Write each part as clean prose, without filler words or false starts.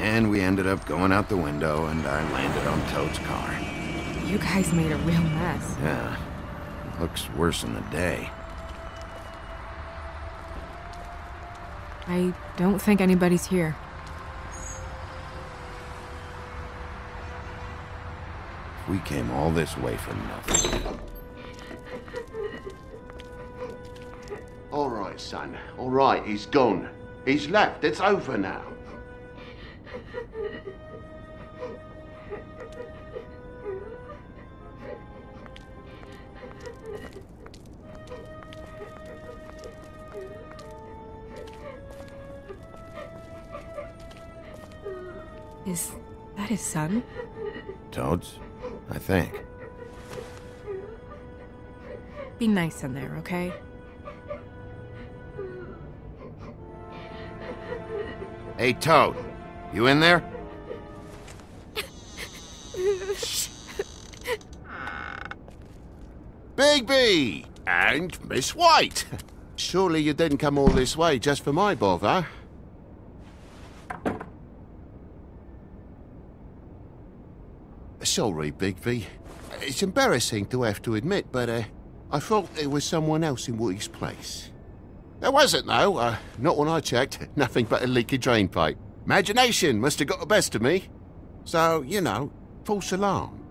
And we ended up going out the window, and I landed on Toad's car. You guys made a real mess. Yeah. Looks worse in the day. I don't think anybody's here. We came all this way for nothing. All right, son. All right, he's gone. He's left. It's over now. Is that his son? Toad's? I think. Be nice in there, okay? Hey, Toad. You in there? Bigby! And Miss White! Surely you didn't come all this way just for my bother? Sorry, Bigby. It's embarrassing to have to admit, but I thought there was someone else in Woody's place. There wasn't, though. Not when I checked. Nothing but a leaky drain pipe. Imagination must have got the best of me. So, you know, false alarm.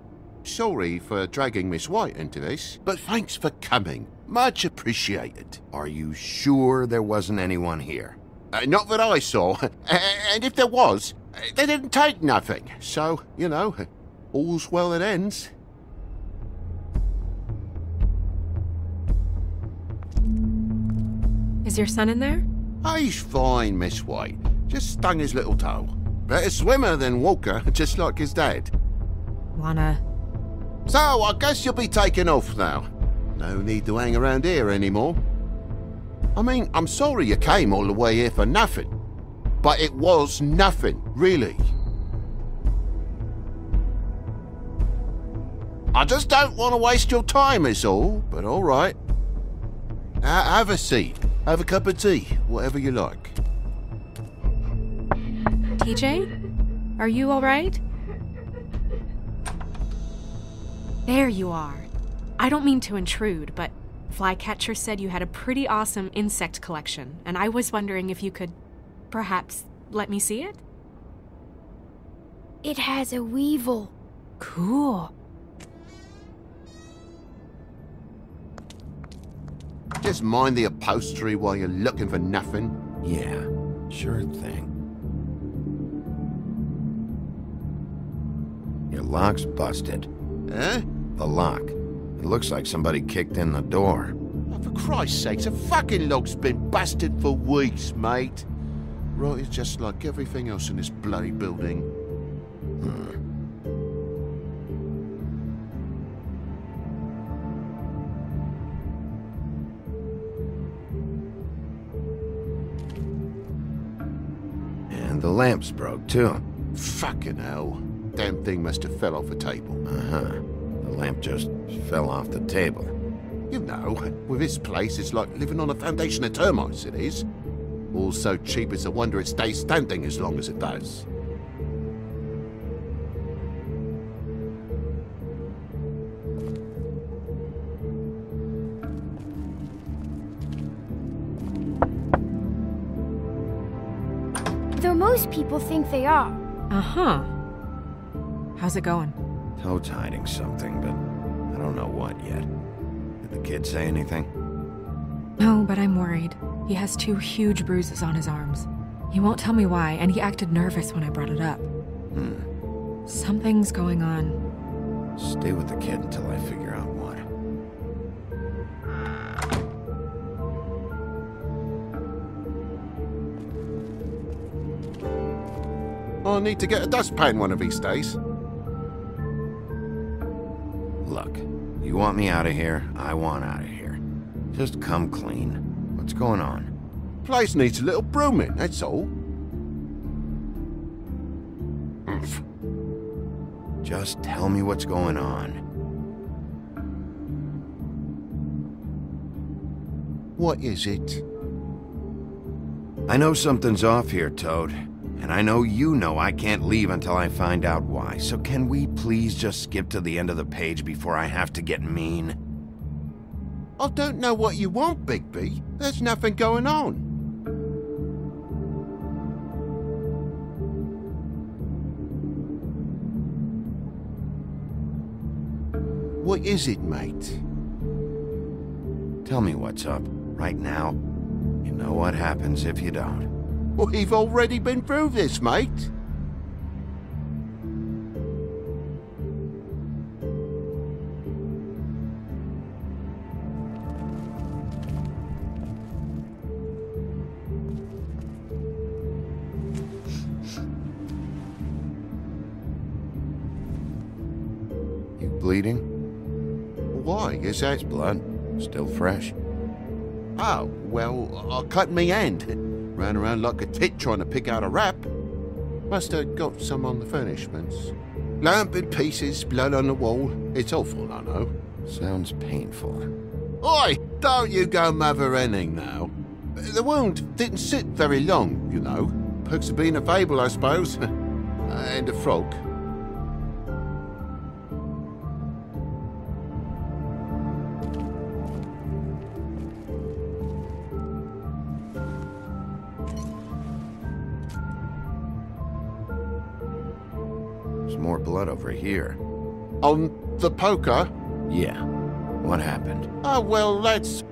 Sorry for dragging Miss White into this, but thanks for coming. Much appreciated. Are you sure there wasn't anyone here? Not that I saw. And if there was, they didn't take nothing. So, you know, all's well that ends. Is your son in there? He's fine, Miss White. Just stung his little toe. Better swimmer than walker, just like his dad. Wanna... So, I guess you'll be taking off now. No need to hang around here anymore. I mean, I'm sorry you came all the way here for nothing. But it was nothing, really. I just don't want to waste your time, is all. But all right. Have a seat. Have a cup of tea. Whatever you like. TJ? Are you alright? There you are. I don't mean to intrude, but Flycatcher said you had a pretty awesome insect collection, and I was wondering if you could, perhaps, let me see it? It has a weevil. Cool. Just mind the upholstery while you're looking for nothing. Yeah, sure thing. Your lock's busted. Eh? The lock. It looks like somebody kicked in the door. Oh, for Christ's sakes, a fucking lock's been busted for weeks, mate. Right, it's just like everything else in this bloody building. And the lamp's broke, too. Fucking hell. Damn thing must have fell off a table. Uh-huh. The lamp just fell off the table. You know, with this place, it's like living on a foundation of termites, it is. All so cheap it's a wonder it stays standing as long as it does. Though most people think they are. Uh-huh. How's it going? Toad's hiding something, but I don't know what yet. Did the kid say anything? No, but I'm worried. He has 2 huge bruises on his arms. He won't tell me why, and he acted nervous when I brought it up. Something's going on. Stay with the kid until I figure out what. I'll need to get a dustpan one of these days. Look, you want me out of here, I want out of here. Just come clean. What's going on? Place needs a little brooming, that's all. Just tell me what's going on. What is it? I know something's off here, Toad. And I know you know I can't leave until I find out why. So can we please just skip to the end of the page before I have to get mean? I don't know what you want, Bigby. There's nothing going on. What is it, mate? Tell me what's up, right now. You know what happens if you don't. We've already been through this, mate. You bleeding? Why? Is that... Blood? Still fresh? Oh, well, I cut me hand. Ran around like a tit trying to pick out a wrap. Must have got some on the furnishments. Lamp in pieces, blood on the wall. It's awful, I know. Sounds painful. Oi! Don't you go mother-henning now. The wound didn't sit very long, you know. Perks of being a fable, I suppose. And a frog. There's more blood over here. On the poker? Yeah. What happened? Oh, well, that's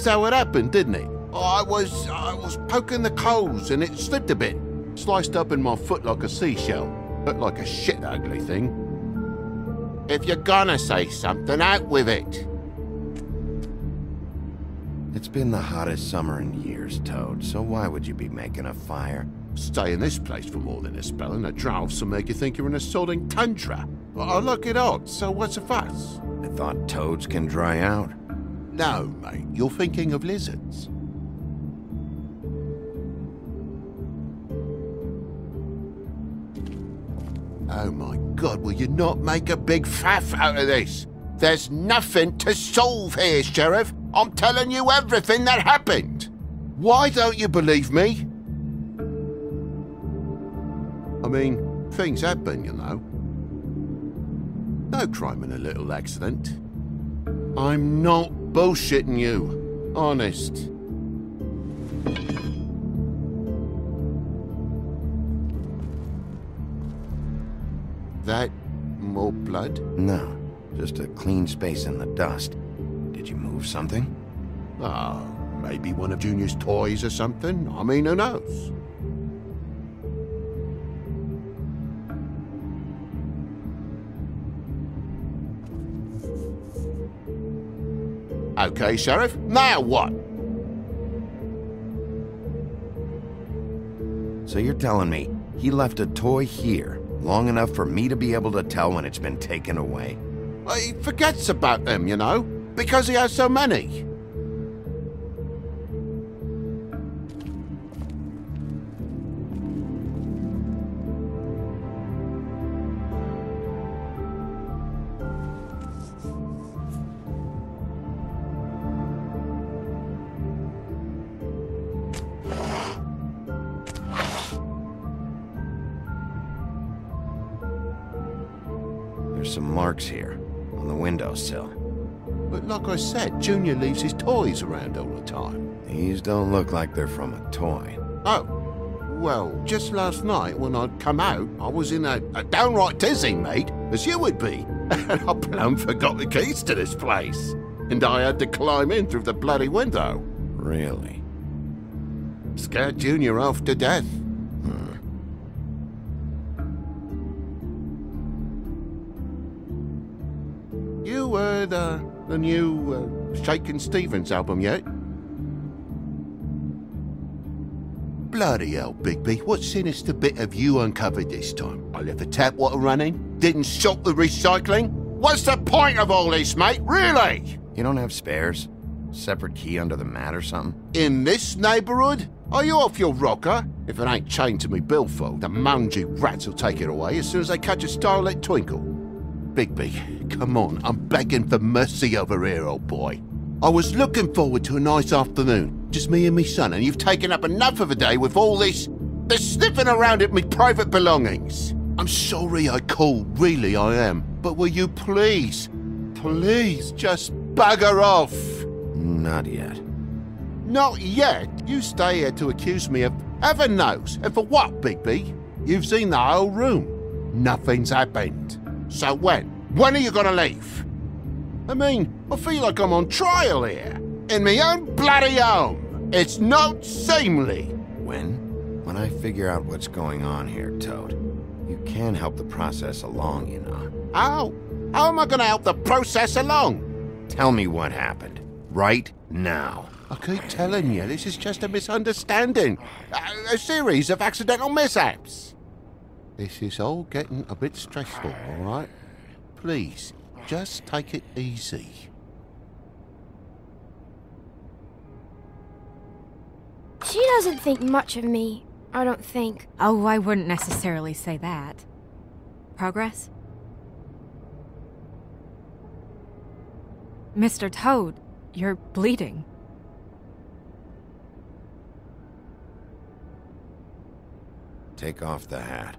how it happened, didn't it? I was poking the coals and it slipped a bit. Sliced up in my foot like a seashell. Looked like a shit ugly thing. If you're gonna say something, out with it. It's been the hottest summer in years, Toad, so why would you be making a fire? Stay in this place for more than a spell and a draught will make you think you're in a sodding tundra. I look it odd, so what's the fuss? I thought toads can dry out. No, mate, you're thinking of lizards. Oh my God, will you not make a big faff out of this? There's nothing to solve here, Sheriff. I'm telling you everything that happened. Why don't you believe me? I mean, things happen, you know. No crime in a little accident. I'm not bullshitting you. Honest. That more blood? No, just a clean space in the dust. Did you move something? Ah, maybe one of Junior's toys or something. I mean, who knows? Okay, Sheriff, now what? So you're telling me he left a toy here long enough for me to be able to tell when it's been taken away? Well, he forgets about them, you know, because he has so many. There's some marks here on the windowsill. But like I said, Junior leaves his toys around all the time. These don't look like they're from a toy. Oh, well, just last night when I'd come out, I was in a downright tizzy, mate, as you would be. And I plumb forgot the keys to this place. And I had to climb in through the bloody window. Really? Scared Junior off to death. You heard the new Shakin' Stevens album yet? Bloody hell, Bigby, what sinister bit have you uncovered this time? I left the tap water running, didn't stop the recycling. What's the point of all this, mate, really? You don't have spares? Separate key under the mat or something? In this neighborhood? Are you off your rocker? If it ain't chained to me billfold, the mangy rats will take it away as soon as they catch a starlit twinkle. Bigby, come on, I'm begging for mercy over here, old boy. I was looking forward to a nice afternoon, just me and me son, and you've taken up enough of a day with all this They're sniffing around at me private belongings. I'm sorry I called, really I am. But will you please just bugger off? Not yet. Not yet? You stay here to accuse me of heaven knows. And for what, Bigby? You've seen the whole room. Nothing's happened. So when? When are you gonna leave? I mean, I feel like I'm on trial here. In my own bloody home. It's not seemly. When I figure out what's going on here, Toad. You can help the process along, you know. How? How am I gonna help the process along? Tell me what happened. Right now. I keep telling you, this is just a misunderstanding. A series of accidental mishaps. This is all getting a bit stressful, all right? Please, just take it easy. She doesn't think much of me, I don't think. Oh, I wouldn't necessarily say that. Progress? Mr. Toad, you're bleeding. Take off the hat.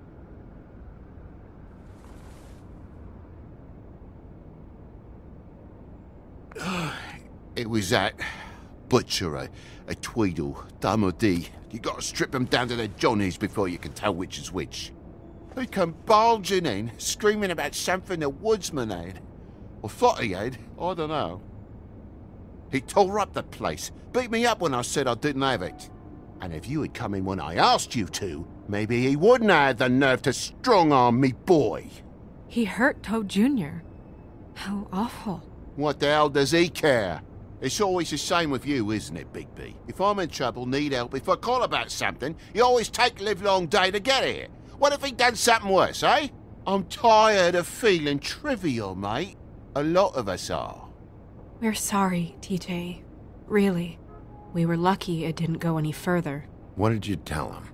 It was that butcher, a Tweedle, Dumody. You gotta strip them down to their johnnies before you can tell which is which. He come bulging in, screaming about something the woodsman had. Or thought he had, I don't know. He tore up the place, beat me up when I said I didn't have it. And if you had come in when I asked you to, maybe he wouldn't have had the nerve to strong-arm me boy. He hurt Toad Jr. How awful. What the hell does he care? It's always the same with you, isn't it, Bigby? If I'm in trouble, need help, if I call about something, you always take the livelong day to get here. What if he done something worse, eh? I'm tired of feeling trivial, mate. A lot of us are. We're sorry, TJ. Really. We were lucky it didn't go any further. What did you tell him?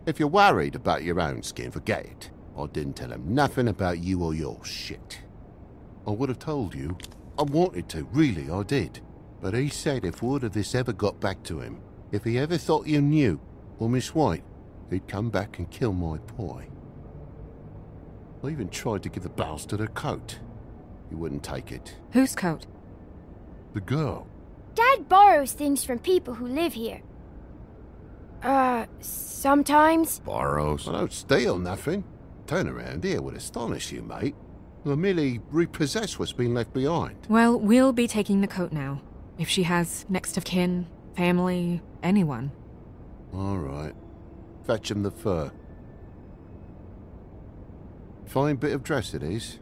If you're worried about your own skin, forget it. I didn't tell him nothing about you or your shit. I would have told you. I wanted to, really, I did. But he said if word of this ever got back to him, if he ever thought you knew, or Miss White, he'd come back and kill my boy. I even tried to give the bastard a coat. He wouldn't take it. Whose coat? The girl. Dad borrows things from people who live here. Sometimes. Borrows? I don't steal nothing. Turn around here would astonish you, mate. I merely repossess what's been left behind. Well, we'll be taking the coat now. If she has next of kin, family, anyone. All right. Fetch him the fur. Fine bit of dress it is.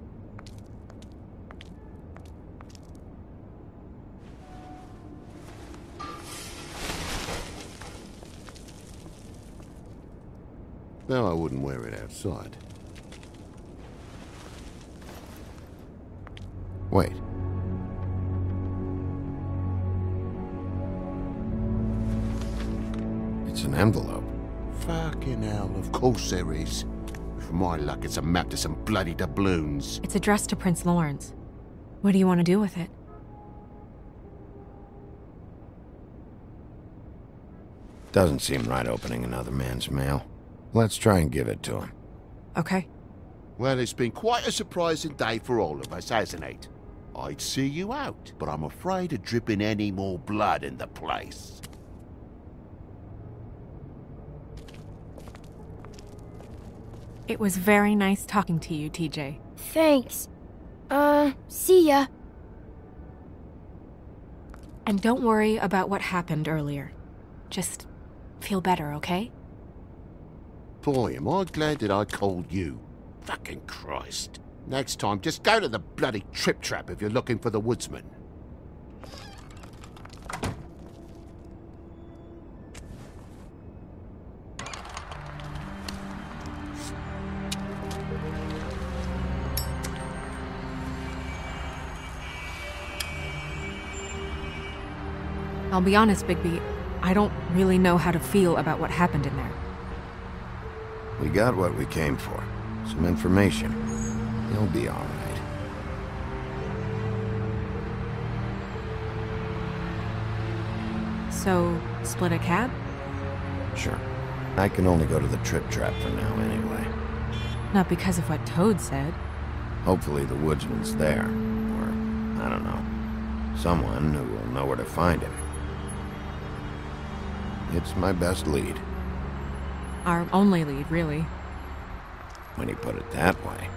No, I wouldn't wear it outside. Wait. It's an envelope. Fucking hell, of course there is. For my luck, it's a map to some bloody doubloons. It's addressed to Prince Lawrence. What do you want to do with it? Doesn't seem right opening another man's mail. Let's try and give it to him. Okay. Well, it's been quite a surprising day for all of us, hasn't it? I'd see you out, but I'm afraid of dripping any more blood in the place. It was very nice talking to you, TJ. Thanks. See ya. And don't worry about what happened earlier. Just feel better, okay? Boy, am I glad that I called you. Fucking Christ. Next time, just go to the bloody Trip Trap if you're looking for the woodsman. I'll be honest, Bigby. I don't really know how to feel about what happened in there. We got what we came for. Some information. He'll be all right. So, split a cab? Sure. I can only go to the Trip Trap for now anyway. Not because of what Toad said. Hopefully the woodsman's there. Or, I don't know. Someone who will know where to find him. It's my best lead. Our only lead, really. When you put it that way.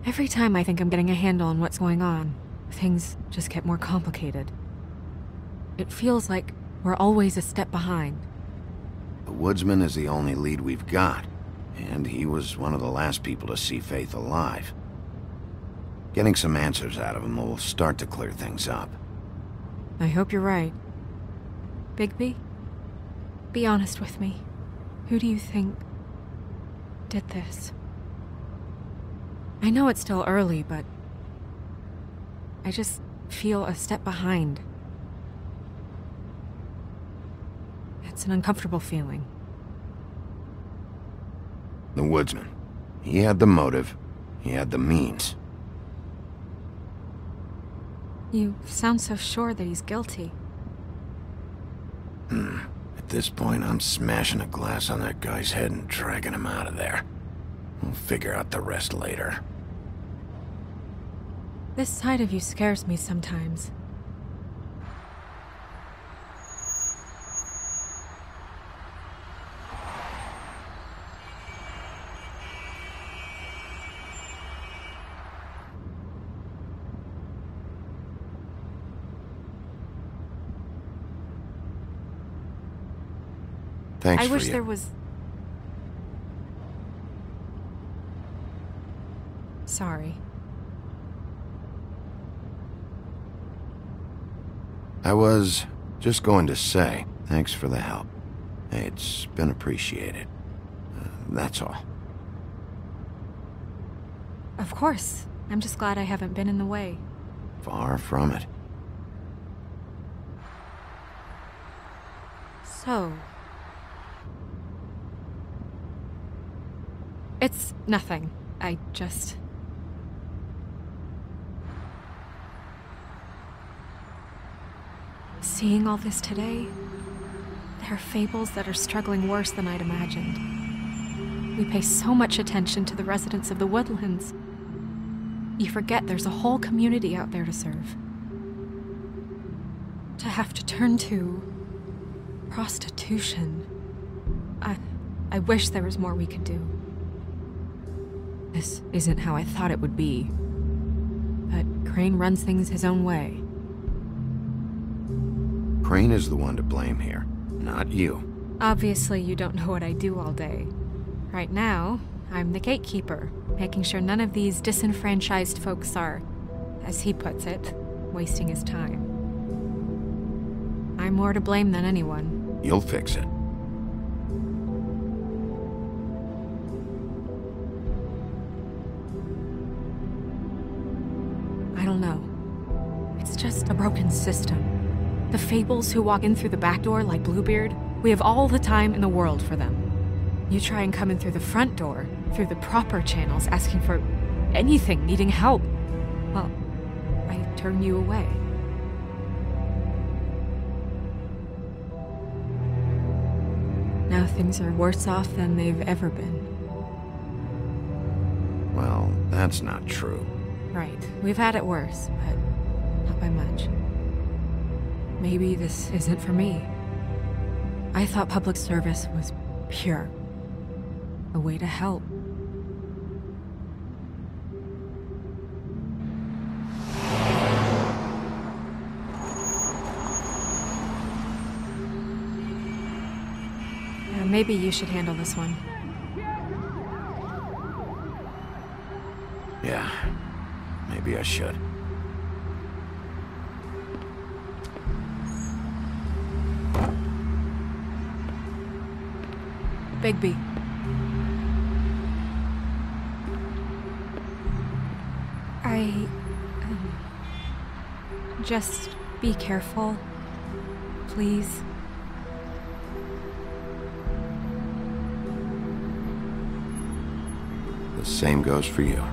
Every time I think I'm getting a handle on what's going on, things just get more complicated. It feels like we're always a step behind. The woodsman is the only lead we've got, and he was one of the last people to see Faith alive. Getting some answers out of him will start to clear things up. I hope you're right. Bigby, be honest with me. Who do you think did this? I know it's still early, but I just feel a step behind. It's an uncomfortable feeling. The woodsman. He had the motive. He had the means. You sound so sure that he's guilty. At this point, I'm smashing a glass on that guy's head and dragging him out of there. We'll figure out the rest later. This side of you scares me sometimes. Thanks I for wish you. there was... Sorry. I was just going to say, thanks for the help. It's been appreciated. That's all. Of course. I'm just glad I haven't been in the way. Far from it. So... It's nothing. I just... Seeing all this today, there are fables that are struggling worse than I'd imagined. We pay so much attention to the residents of the woodlands. You forget there's a whole community out there to serve. To have to turn to prostitution. I wish there was more we could do. This isn't how I thought it would be. But Crane runs things his own way. Crane is the one to blame here, not you. Obviously, you don't know what I do all day. Right now, I'm the gatekeeper, making sure none of these disenfranchised folks are, as he puts it, wasting his time. I'm more to blame than anyone. You'll fix it. I don't know. It's just a broken system. The fables who walk in through the back door like Bluebeard, we have all the time in the world for them. You try and come in through the front door, through the proper channels, asking for anything, needing help. Well, I turn you away. Now things are worse off than they've ever been. Well, that's not true. Right. We've had it worse, but not by much. Maybe this isn't for me. I thought public service was pure. A way to help. Yeah, maybe you should handle this one. Yeah, maybe I should. Bigby. I... just Be careful. Please. The same goes for you.